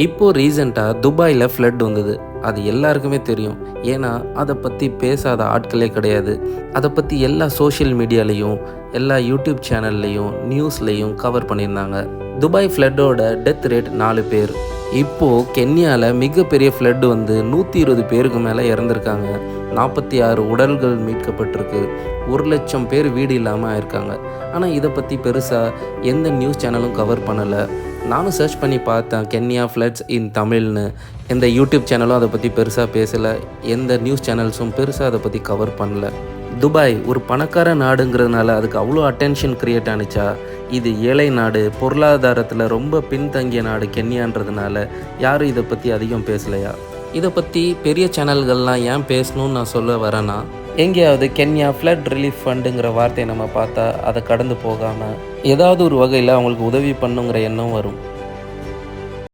இப்போது ரீசெண்டாக துபாயில் ஃப்ளட் வந்தது. அது எல்லாருக்குமே தெரியும். ஏன்னா அதை பற்றி பேசாத ஆட்களே கிடையாது. அதை பற்றி எல்லா சோஷியல் மீடியாலேயும் எல்லா யூடியூப் சேனல்லையும் நியூஸ்லேயும் கவர் பண்ணியிருந்தாங்க. துபாய் ஃப்ளட்டோட டெத் ரேட் 4 பேர். இப்போது கென்யாவில் மிகப்பெரிய ஃப்ளட் வந்து 120 பேருக்கு மேலே இறந்துருக்காங்க. 46 உடல்கள் மீட்கப்பட்டிருக்கு. 1,00,000 பேர் வீடு இல்லாமல் ஆயிருக்காங்க. ஆனால் இதை பற்றி பெருசாக எந்த நியூஸ் சேனலும் கவர் பண்ணலை. நானும் சர்ச் பண்ணி பார்த்தேன் கென்யா ஃப்ளட்ஸ் இன் தமிழ்னு. எந்த யூடியூப் சேனலும் அதை பற்றி பெருசாக பேசலை. எந்த நியூஸ் சேனல்ஸும் பெருசாக அதை பற்றி கவர் பண்ணல. துபாய் ஒரு பணக்கார நாடுங்கிறதுனால அதுக்கு அவ்வளோ அட்டென்ஷன் க்ரியேட் ஆனிச்சா? இது ஏழை நாடு, பொருளாதாரத்தில் ரொம்ப பின்தங்கிய நாடு கென்யான்றதுனால யாரும் இதை பற்றி அதிகம் பேசலையா? இதை பற்றி பெரிய சேனல்கள்லாம் ஏன் பேசணும்னு நான் சொல்ல வரேன்னா, எங்கேயாவது கென்யா ஃப்ளட் ரிலீஃப் ஃபண்டுங்கிற வார்த்தையை நம்ம பார்த்தா அதை கடந்து போகாமல் ஏதாவது ஒரு வகையில் அவங்களுக்கு உதவி பண்ணுங்கிற எண்ணம் வரும்.